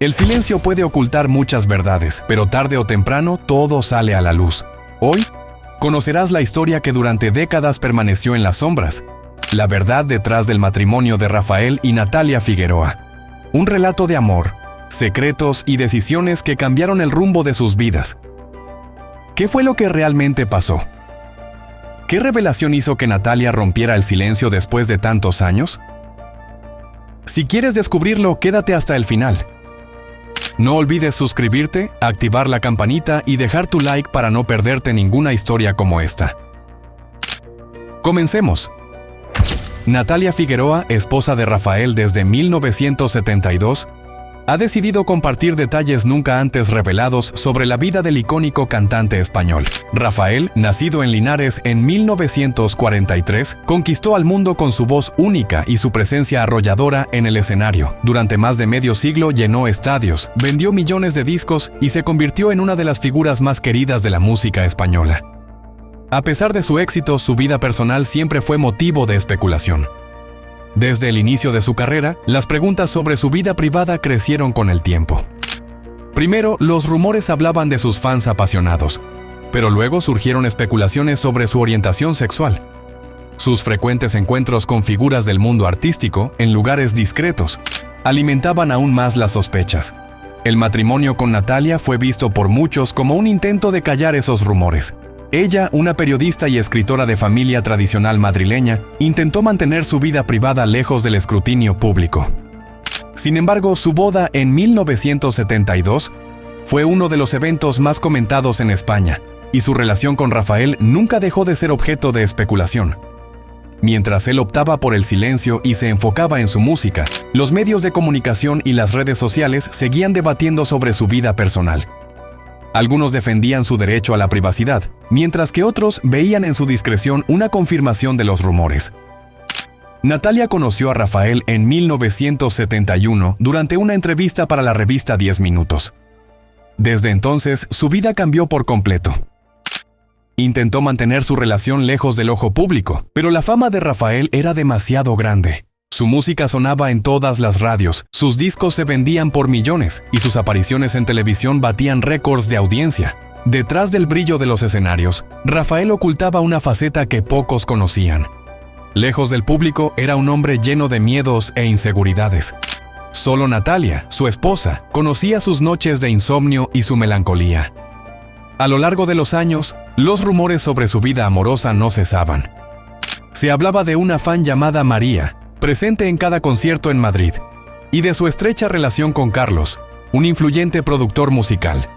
El silencio puede ocultar muchas verdades, pero tarde o temprano todo sale a la luz. Hoy, conocerás la historia que durante décadas permaneció en las sombras, la verdad detrás del matrimonio de Rafael y Natalia Figueroa. Un relato de amor, secretos y decisiones que cambiaron el rumbo de sus vidas. ¿Qué fue lo que realmente pasó? ¿Qué revelación hizo que Natalia rompiera el silencio después de tantos años? Si quieres descubrirlo, quédate hasta el final. No olvides suscribirte, activar la campanita y dejar tu like para no perderte ninguna historia como esta. Comencemos. Natalia Figueroa, esposa de Rafael desde 1972, ha decidido compartir detalles nunca antes revelados sobre la vida del icónico cantante español. Rafael, nacido en Linares en 1943, conquistó al mundo con su voz única y su presencia arrolladora en el escenario. Durante más de medio siglo llenó estadios, vendió millones de discos y se convirtió en una de las figuras más queridas de la música española. A pesar de su éxito, su vida personal siempre fue motivo de especulación. Desde el inicio de su carrera, las preguntas sobre su vida privada crecieron con el tiempo. Primero, los rumores hablaban de sus fans apasionados, pero luego surgieron especulaciones sobre su orientación sexual. Sus frecuentes encuentros con figuras del mundo artístico, en lugares discretos, alimentaban aún más las sospechas. El matrimonio con Natalia fue visto por muchos como un intento de callar esos rumores. Ella, una periodista y escritora de familia tradicional madrileña, intentó mantener su vida privada lejos del escrutinio público. Sin embargo, su boda en 1972 fue uno de los eventos más comentados en España, y su relación con Rafael nunca dejó de ser objeto de especulación. Mientras él optaba por el silencio y se enfocaba en su música, los medios de comunicación y las redes sociales seguían debatiendo sobre su vida personal. Algunos defendían su derecho a la privacidad, mientras que otros veían en su discreción una confirmación de los rumores. Natalia conoció a Rafael en 1971 durante una entrevista para la revista 10 Minutos. Desde entonces, su vida cambió por completo. Intentó mantener su relación lejos del ojo público, pero la fama de Rafael era demasiado grande. Su música sonaba en todas las radios, sus discos se vendían por millones y sus apariciones en televisión batían récords de audiencia. Detrás del brillo de los escenarios, Rafael ocultaba una faceta que pocos conocían. Lejos del público, era un hombre lleno de miedos e inseguridades. Solo Natalia, su esposa, conocía sus noches de insomnio y su melancolía. A lo largo de los años, los rumores sobre su vida amorosa no cesaban. Se hablaba de una fan llamada María, presente en cada concierto en Madrid, y de su estrecha relación con Carlos, un influyente productor musical.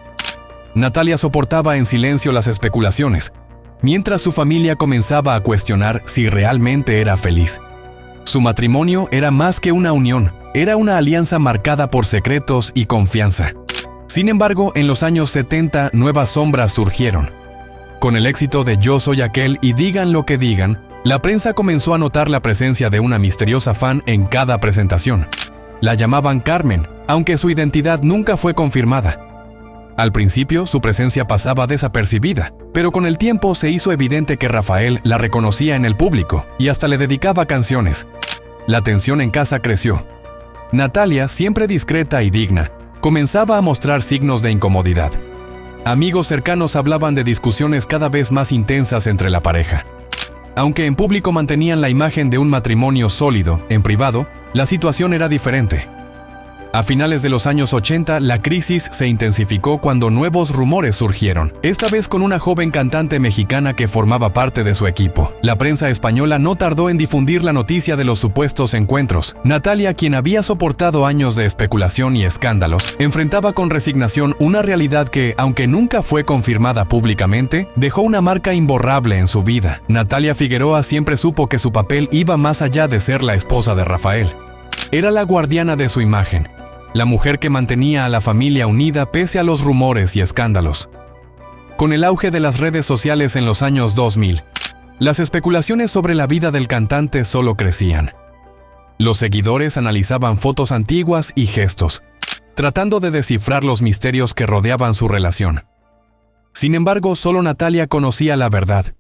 Natalia soportaba en silencio las especulaciones, mientras su familia comenzaba a cuestionar si realmente era feliz. Su matrimonio era más que una unión, era una alianza marcada por secretos y confianza. Sin embargo, en los años 70 nuevas sombras surgieron. Con el éxito de Yo Soy Aquel y Digan lo que digan, la prensa comenzó a notar la presencia de una misteriosa fan en cada presentación. La llamaban Carmen, aunque su identidad nunca fue confirmada. Al principio, su presencia pasaba desapercibida, pero con el tiempo se hizo evidente que Rafael la reconocía en el público y hasta le dedicaba canciones. La tensión en casa creció. Natalia, siempre discreta y digna, comenzaba a mostrar signos de incomodidad. Amigos cercanos hablaban de discusiones cada vez más intensas entre la pareja. Aunque en público mantenían la imagen de un matrimonio sólido, en privado, la situación era diferente. A finales de los años 80, la crisis se intensificó cuando nuevos rumores surgieron, esta vez con una joven cantante mexicana que formaba parte de su equipo. La prensa española no tardó en difundir la noticia de los supuestos encuentros. Natalia, quien había soportado años de especulación y escándalos, enfrentaba con resignación una realidad que, aunque nunca fue confirmada públicamente, dejó una marca imborrable en su vida. Natalia Figueroa siempre supo que su papel iba más allá de ser la esposa de Rafael. Era la guardiana de su imagen, la mujer que mantenía a la familia unida pese a los rumores y escándalos. Con el auge de las redes sociales en los años 2000, las especulaciones sobre la vida del cantante solo crecían. Los seguidores analizaban fotos antiguas y gestos, tratando de descifrar los misterios que rodeaban su relación. Sin embargo, solo Natalia conocía la verdad,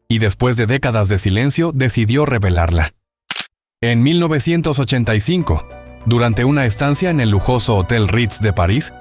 y después de décadas de silencio, decidió revelarla. En 1985, Durante una estancia en el lujoso Hotel Ritz de París,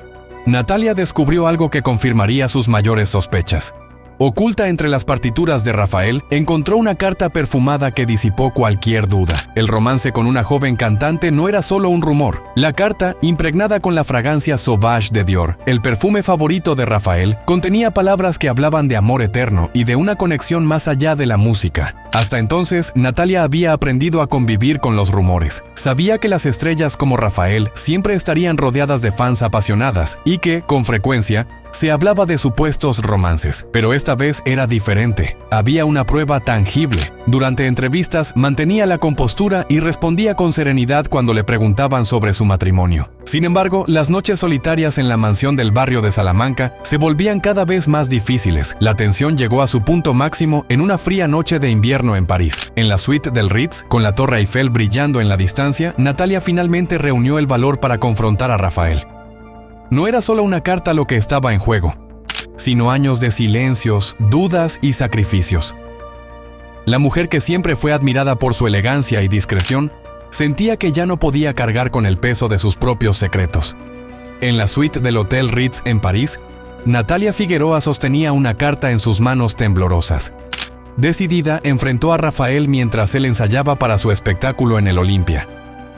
Natalia descubrió algo que confirmaría sus mayores sospechas. Oculta entre las partituras de Rafael, encontró una carta perfumada que disipó cualquier duda. El romance con una joven cantante no era solo un rumor. La carta, impregnada con la fragancia Sauvage de Dior, el perfume favorito de Rafael, contenía palabras que hablaban de amor eterno y de una conexión más allá de la música. Hasta entonces, Natalia había aprendido a convivir con los rumores. Sabía que las estrellas como Rafael siempre estarían rodeadas de fans apasionadas y que, con frecuencia, se hablaba de supuestos romances, pero esta vez era diferente. Había una prueba tangible. Durante entrevistas mantenía la compostura y respondía con serenidad cuando le preguntaban sobre su matrimonio. Sin embargo, las noches solitarias en la mansión del barrio de Salamanca se volvían cada vez más difíciles. La tensión llegó a su punto máximo en una fría noche de invierno en París. En la suite del Ritz, con la Torre Eiffel brillando en la distancia, Natalia finalmente reunió el valor para confrontar a Rafael. No era solo una carta lo que estaba en juego, sino años de silencios, dudas y sacrificios. La mujer que siempre fue admirada por su elegancia y discreción, sentía que ya no podía cargar con el peso de sus propios secretos. En la suite del Hotel Ritz en París, Natalia Figueroa sostenía una carta en sus manos temblorosas. Decidida, enfrentó a Rafael mientras él ensayaba para su espectáculo en el Olympia.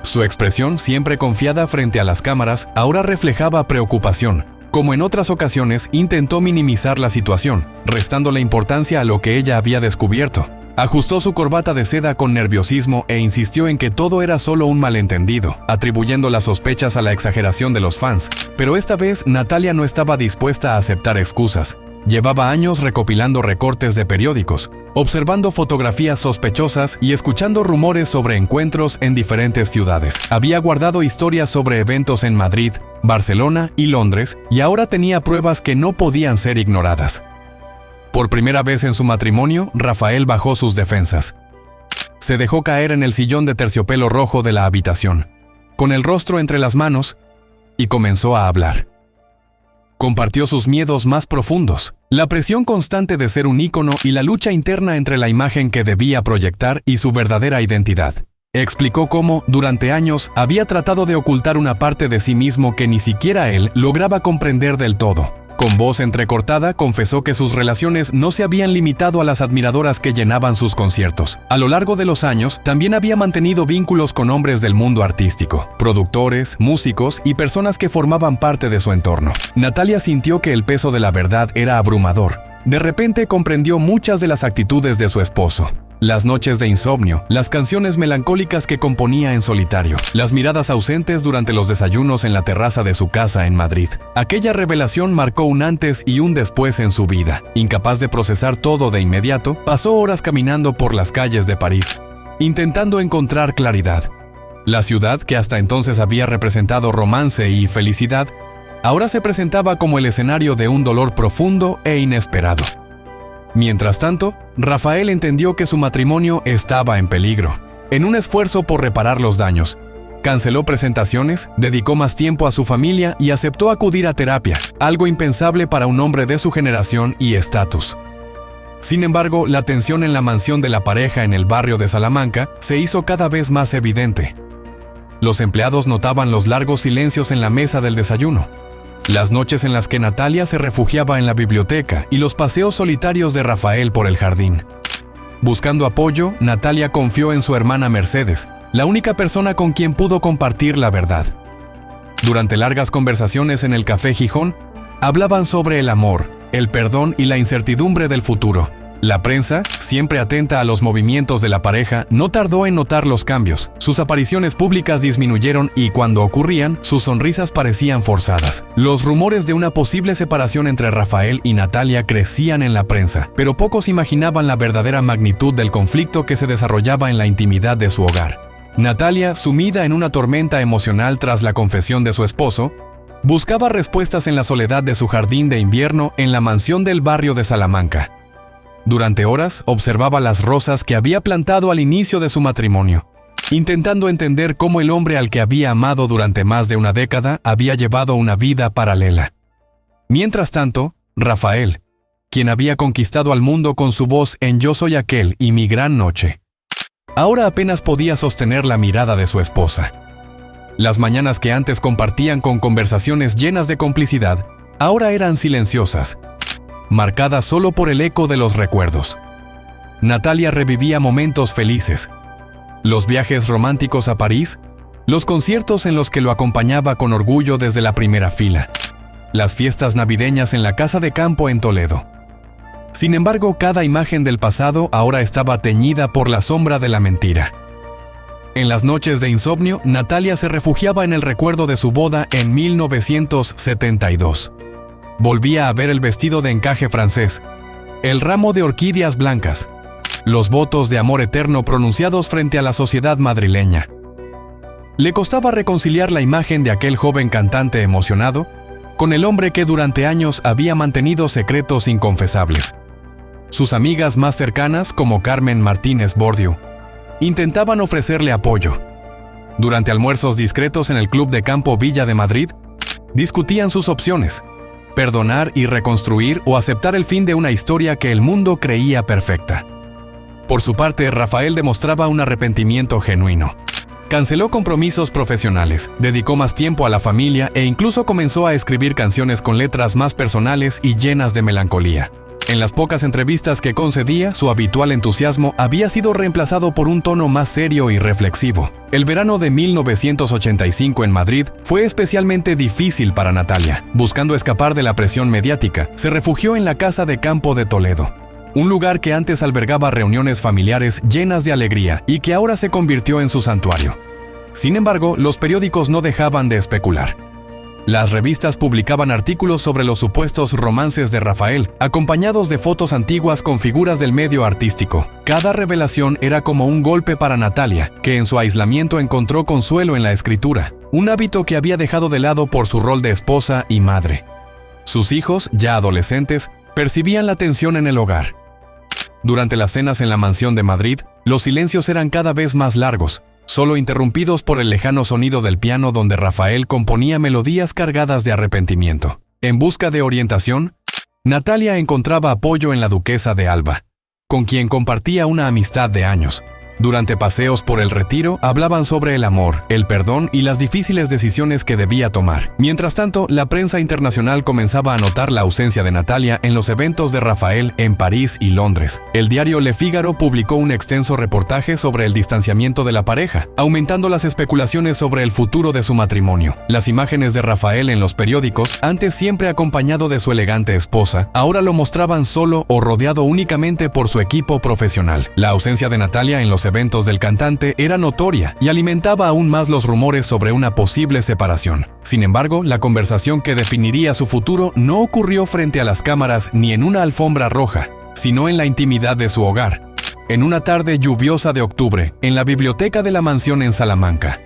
Su expresión, siempre confiada frente a las cámaras, ahora reflejaba preocupación. Como en otras ocasiones, intentó minimizar la situación, restándole importancia a lo que ella había descubierto. Ajustó su corbata de seda con nerviosismo e insistió en que todo era solo un malentendido, atribuyendo las sospechas a la exageración de los fans. Pero esta vez, Natalia no estaba dispuesta a aceptar excusas. Llevaba años recopilando recortes de periódicos, observando fotografías sospechosas y escuchando rumores sobre encuentros en diferentes ciudades. Había guardado historias sobre eventos en Madrid, Barcelona y Londres, y ahora tenía pruebas que no podían ser ignoradas. Por primera vez en su matrimonio, Rafael bajó sus defensas. Se dejó caer en el sillón de terciopelo rojo de la habitación, con el rostro entre las manos, y comenzó a hablar. Compartió sus miedos más profundos, la presión constante de ser un ícono y la lucha interna entre la imagen que debía proyectar y su verdadera identidad. Explicó cómo, durante años, había tratado de ocultar una parte de sí mismo que ni siquiera él lograba comprender del todo. Con voz entrecortada, confesó que sus relaciones no se habían limitado a las admiradoras que llenaban sus conciertos. A lo largo de los años, también había mantenido vínculos con hombres del mundo artístico, productores, músicos y personas que formaban parte de su entorno. Natalia sintió que el peso de la verdad era abrumador. De repente comprendió muchas de las actitudes de su esposo. Las noches de insomnio, las canciones melancólicas que componía en solitario, las miradas ausentes durante los desayunos en la terraza de su casa en Madrid. Aquella revelación marcó un antes y un después en su vida. Incapaz de procesar todo de inmediato, pasó horas caminando por las calles de París, intentando encontrar claridad. La ciudad, que hasta entonces había representado romance y felicidad, ahora se presentaba como el escenario de un dolor profundo e inesperado. Mientras tanto, Rafael entendió que su matrimonio estaba en peligro. En un esfuerzo por reparar los daños, canceló presentaciones, dedicó más tiempo a su familia y aceptó acudir a terapia, algo impensable para un hombre de su generación y estatus. Sin embargo, la tensión en la mansión de la pareja en el barrio de Salamanca se hizo cada vez más evidente. Los empleados notaban los largos silencios en la mesa del desayuno, las noches en las que Natalia se refugiaba en la biblioteca y los paseos solitarios de Rafael por el jardín. Buscando apoyo, Natalia confió en su hermana Mercedes, la única persona con quien pudo compartir la verdad. Durante largas conversaciones en el Café Gijón, hablaban sobre el amor, el perdón y la incertidumbre del futuro. La prensa, siempre atenta a los movimientos de la pareja, no tardó en notar los cambios. Sus apariciones públicas disminuyeron y, cuando ocurrían, sus sonrisas parecían forzadas. Los rumores de una posible separación entre Rafael y Natalia crecían en la prensa, pero pocos imaginaban la verdadera magnitud del conflicto que se desarrollaba en la intimidad de su hogar. Natalia, sumida en una tormenta emocional tras la confesión de su esposo, buscaba respuestas en la soledad de su jardín de invierno en la mansión del barrio de Salamanca. Durante horas observaba las rosas que había plantado al inicio de su matrimonio, intentando entender cómo el hombre al que había amado durante más de una década había llevado una vida paralela. Mientras tanto, Rafael, quien había conquistado al mundo con su voz en Yo soy aquel y Mi gran noche, ahora apenas podía sostener la mirada de su esposa. Las mañanas que antes compartían con conversaciones llenas de complicidad, ahora eran silenciosas, marcadas solo por el eco de los recuerdos. Natalia revivía momentos felices, los viajes románticos a París, los conciertos en los que lo acompañaba con orgullo desde la primera fila, las fiestas navideñas en la casa de campo en Toledo. Sin embargo, cada imagen del pasado ahora estaba teñida por la sombra de la mentira. En las noches de insomnio, Natalia se refugiaba en el recuerdo de su boda en 1972. Volvía a ver el vestido de encaje francés, el ramo de orquídeas blancas, los votos de amor eterno pronunciados frente a la sociedad madrileña. Le costaba reconciliar la imagen de aquel joven cantante emocionado con el hombre que durante años había mantenido secretos inconfesables. Sus amigas más cercanas, como Carmen Martínez Bordiú, intentaban ofrecerle apoyo. Durante almuerzos discretos en el Club de Campo Villa de Madrid, discutían sus opciones: perdonar y reconstruir o aceptar el fin de una historia que el mundo creía perfecta. Por su parte, Rafael demostraba un arrepentimiento genuino. Canceló compromisos profesionales, dedicó más tiempo a la familia e incluso comenzó a escribir canciones con letras más personales y llenas de melancolía. En las pocas entrevistas que concedía, su habitual entusiasmo había sido reemplazado por un tono más serio y reflexivo. El verano de 1985 en Madrid fue especialmente difícil para Natalia. Buscando escapar de la presión mediática, se refugió en la casa de campo de Toledo, un lugar que antes albergaba reuniones familiares llenas de alegría y que ahora se convirtió en su santuario. Sin embargo, los periódicos no dejaban de especular. Las revistas publicaban artículos sobre los supuestos romances de Rafael, acompañados de fotos antiguas con figuras del medio artístico. Cada revelación era como un golpe para Natalia, que en su aislamiento encontró consuelo en la escritura, un hábito que había dejado de lado por su rol de esposa y madre. Sus hijos, ya adolescentes, percibían la tensión en el hogar. Durante las cenas en la mansión de Madrid, los silencios eran cada vez más largos, solo interrumpidos por el lejano sonido del piano donde Rafael componía melodías cargadas de arrepentimiento. En busca de orientación, Natalia encontraba apoyo en la duquesa de Alba, con quien compartía una amistad de años. Durante paseos por el Retiro, hablaban sobre el amor, el perdón y las difíciles decisiones que debía tomar. Mientras tanto, la prensa internacional comenzaba a notar la ausencia de Natalia en los eventos de Rafael en París y Londres. El diario Le Figaro publicó un extenso reportaje sobre el distanciamiento de la pareja, aumentando las especulaciones sobre el futuro de su matrimonio. Las imágenes de Rafael en los periódicos, antes siempre acompañado de su elegante esposa, ahora lo mostraban solo o rodeado únicamente por su equipo profesional. La ausencia de Natalia en los eventos del cantante era notoria y alimentaba aún más los rumores sobre una posible separación. Sin embargo, la conversación que definiría su futuro no ocurrió frente a las cámaras ni en una alfombra roja, sino en la intimidad de su hogar, en una tarde lluviosa de octubre, en la biblioteca de la mansión en Salamanca.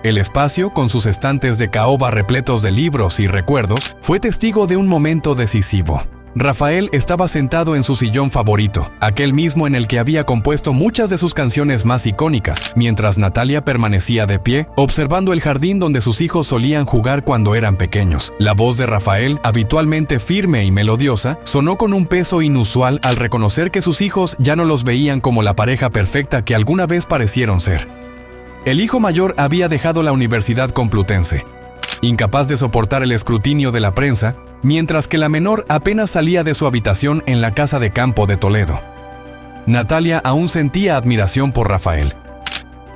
El espacio, con sus estantes de caoba repletos de libros y recuerdos, fue testigo de un momento decisivo. Rafael estaba sentado en su sillón favorito, aquel mismo en el que había compuesto muchas de sus canciones más icónicas, mientras Natalia permanecía de pie, observando el jardín donde sus hijos solían jugar cuando eran pequeños. La voz de Rafael, habitualmente firme y melodiosa, sonó con un peso inusual al reconocer que sus hijos ya no los veían como la pareja perfecta que alguna vez parecieron ser. El hijo mayor había dejado la Universidad Complutense, incapaz de soportar el escrutinio de la prensa, mientras que la menor apenas salía de su habitación en la casa de campo de Toledo. Natalia aún sentía admiración por Rafael.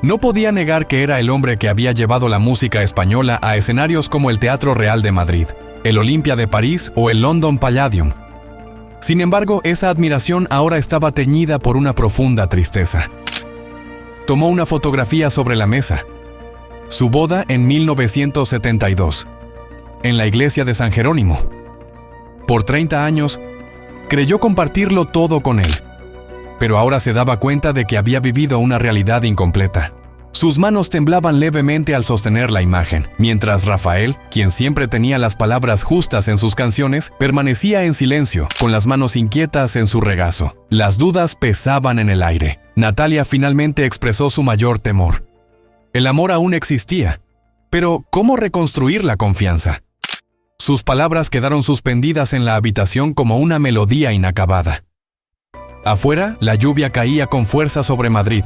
No podía negar que era el hombre que había llevado la música española a escenarios como el Teatro Real de Madrid, el Olympia de París o el London Palladium. Sin embargo, esa admiración ahora estaba teñida por una profunda tristeza. Tomó una fotografía sobre la mesa. Su boda en 1972, en la iglesia de San Jerónimo. Por 30 años, creyó compartirlo todo con él, pero ahora se daba cuenta de que había vivido una realidad incompleta. Sus manos temblaban levemente al sostener la imagen, mientras Rafael, quien siempre tenía las palabras justas en sus canciones, permanecía en silencio, con las manos inquietas en su regazo. Las dudas pesaban en el aire. Natalia finalmente expresó su mayor temor. El amor aún existía, pero ¿cómo reconstruir la confianza? Sus palabras quedaron suspendidas en la habitación como una melodía inacabada. Afuera, la lluvia caía con fuerza sobre Madrid,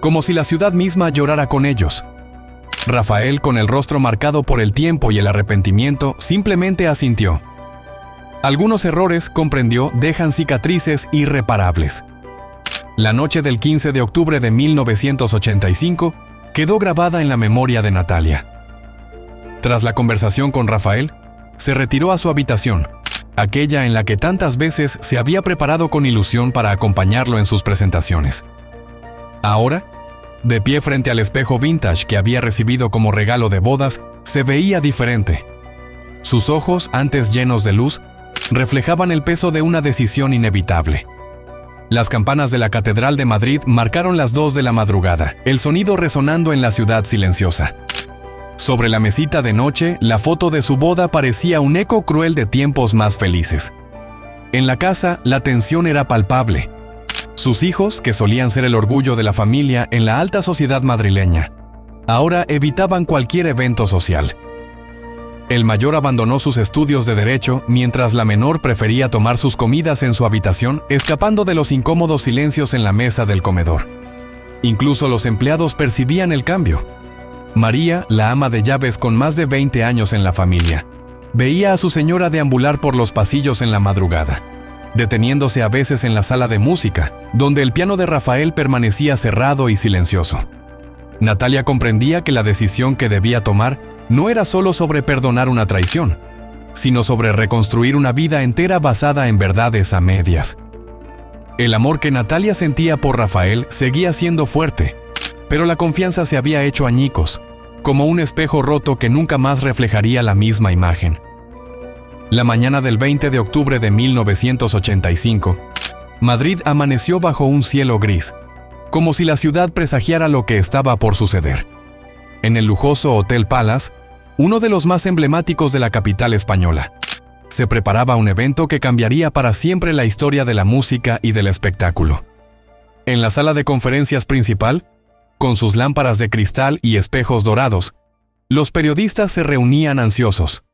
como si la ciudad misma llorara con ellos. Rafael, con el rostro marcado por el tiempo y el arrepentimiento, simplemente asintió. Algunos errores, comprendió, dejan cicatrices irreparables. La noche del 15 de octubre de 1985 quedó grabada en la memoria de Natalia. Tras la conversación con Rafael, se retiró a su habitación, aquella en la que tantas veces se había preparado con ilusión para acompañarlo en sus presentaciones. Ahora, de pie frente al espejo vintage que había recibido como regalo de bodas, se veía diferente. Sus ojos, antes llenos de luz, reflejaban el peso de una decisión inevitable. Las campanas de la Catedral de Madrid marcaron las 2 de la madrugada, el sonido resonando en la ciudad silenciosa. Sobre la mesita de noche, la foto de su boda parecía un eco cruel de tiempos más felices. En la casa, la tensión era palpable. Sus hijos, que solían ser el orgullo de la familia en la alta sociedad madrileña, ahora evitaban cualquier evento social. El mayor abandonó sus estudios de derecho, mientras la menor prefería tomar sus comidas en su habitación, escapando de los incómodos silencios en la mesa del comedor. Incluso los empleados percibían el cambio. María, la ama de llaves con más de 20 años en la familia, veía a su señora deambular por los pasillos en la madrugada, deteniéndose a veces en la sala de música, donde el piano de Rafael permanecía cerrado y silencioso. Natalia comprendía que la decisión que debía tomar no era solo sobre perdonar una traición, sino sobre reconstruir una vida entera basada en verdades a medias. El amor que Natalia sentía por Rafael seguía siendo fuerte, pero la confianza se había hecho añicos, como un espejo roto que nunca más reflejaría la misma imagen. La mañana del 20 de octubre de 1985, Madrid amaneció bajo un cielo gris, como si la ciudad presagiara lo que estaba por suceder. En el lujoso Hotel Palace, uno de los más emblemáticos de la capital española, se preparaba un evento que cambiaría para siempre la historia de la música y del espectáculo. En la sala de conferencias principal, con sus lámparas de cristal y espejos dorados, los periodistas se reunían ansiosos.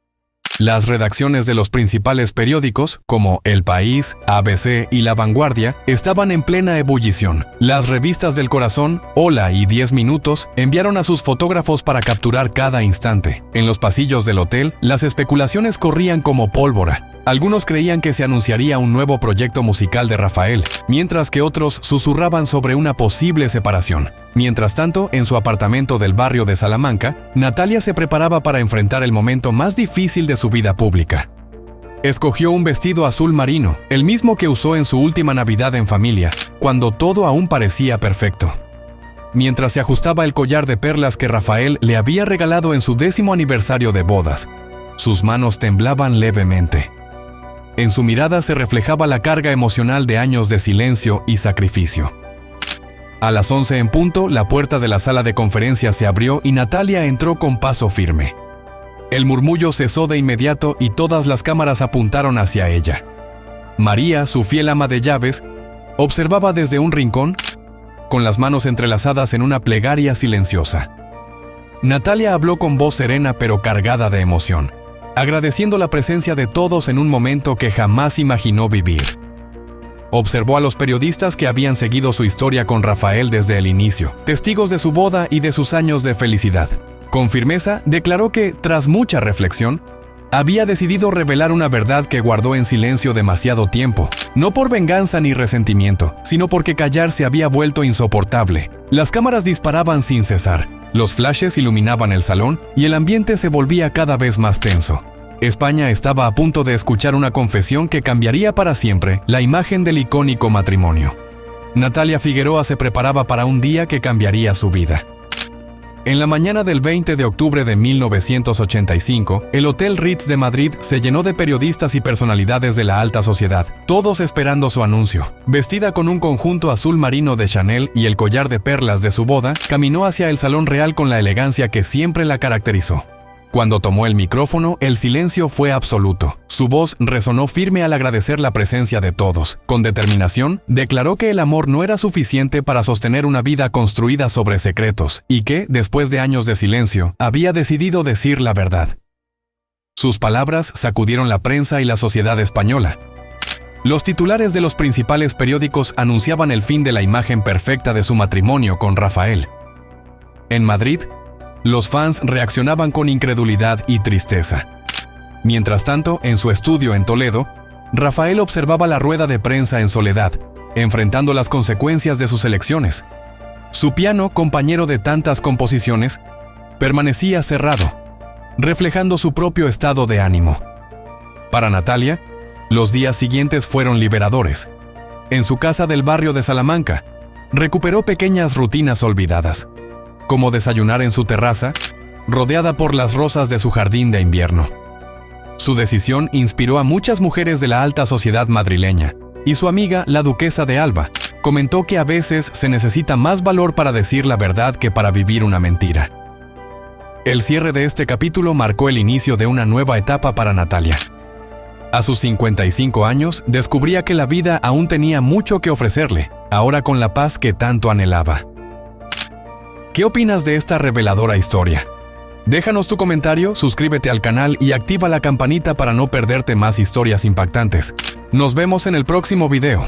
Las redacciones de los principales periódicos, como El País, ABC y La Vanguardia, estaban en plena ebullición. Las revistas del corazón, Hola y 10 Minutos, enviaron a sus fotógrafos para capturar cada instante. En los pasillos del hotel, las especulaciones corrían como pólvora. Algunos creían que se anunciaría un nuevo proyecto musical de Rafael, mientras que otros susurraban sobre una posible separación. Mientras tanto, en su apartamento del barrio de Salamanca, Natalia se preparaba para enfrentar el momento más difícil de su vida pública. Escogió un vestido azul marino, el mismo que usó en su última Navidad en familia, cuando todo aún parecía perfecto. Mientras se ajustaba el collar de perlas que Rafael le había regalado en su 10º aniversario de bodas, sus manos temblaban levemente. En su mirada se reflejaba la carga emocional de años de silencio y sacrificio. A las 11 en punto, la puerta de la sala de conferencias se abrió y Natalia entró con paso firme. El murmullo cesó de inmediato y todas las cámaras apuntaron hacia ella. María, su fiel ama de llaves, observaba desde un rincón, con las manos entrelazadas en una plegaria silenciosa. Natalia habló con voz serena pero cargada de emoción, agradeciendo la presencia de todos en un momento que jamás imaginó vivir. Observó a los periodistas que habían seguido su historia con Rafael desde el inicio, testigos de su boda y de sus años de felicidad. Con firmeza, declaró que, tras mucha reflexión, había decidido revelar una verdad que guardó en silencio demasiado tiempo, no por venganza ni resentimiento, sino porque callar se había vuelto insoportable. Las cámaras disparaban sin cesar, los flashes iluminaban el salón y el ambiente se volvía cada vez más tenso. España estaba a punto de escuchar una confesión que cambiaría para siempre la imagen del icónico matrimonio. Natalia Figueroa se preparaba para un día que cambiaría su vida. En la mañana del 20 de octubre de 1985, el Hotel Ritz de Madrid se llenó de periodistas y personalidades de la alta sociedad, todos esperando su anuncio. Vestida con un conjunto azul marino de Chanel y el collar de perlas de su boda, caminó hacia el Salón Real con la elegancia que siempre la caracterizó. Cuando tomó el micrófono, el silencio fue absoluto. Su voz resonó firme al agradecer la presencia de todos. Con determinación, declaró que el amor no era suficiente para sostener una vida construida sobre secretos y que, después de años de silencio, había decidido decir la verdad. Sus palabras sacudieron la prensa y la sociedad española. Los titulares de los principales periódicos anunciaban el fin de la imagen perfecta de su matrimonio con Rafael. En Madrid, Los fans reaccionaban con incredulidad y tristeza. Mientras tanto, en su estudio en Toledo, Rafael observaba la rueda de prensa en soledad, enfrentando las consecuencias de sus elecciones. Su piano, compañero de tantas composiciones, permanecía cerrado, reflejando su propio estado de ánimo. Para Natalia, los días siguientes fueron liberadores. En su casa del barrio de Salamanca, recuperó pequeñas rutinas olvidadas, como desayunar en su terraza, rodeada por las rosas de su jardín de invierno. Su decisión inspiró a muchas mujeres de la alta sociedad madrileña, y su amiga, la duquesa de Alba, comentó que a veces se necesita más valor para decir la verdad que para vivir una mentira. El cierre de este capítulo marcó el inicio de una nueva etapa para Natalia. A sus 55 años, descubría que la vida aún tenía mucho que ofrecerle, ahora con la paz que tanto anhelaba. ¿Qué opinas de esta reveladora historia? Déjanos tu comentario, suscríbete al canal y activa la campanita para no perderte más historias impactantes. Nos vemos en el próximo video.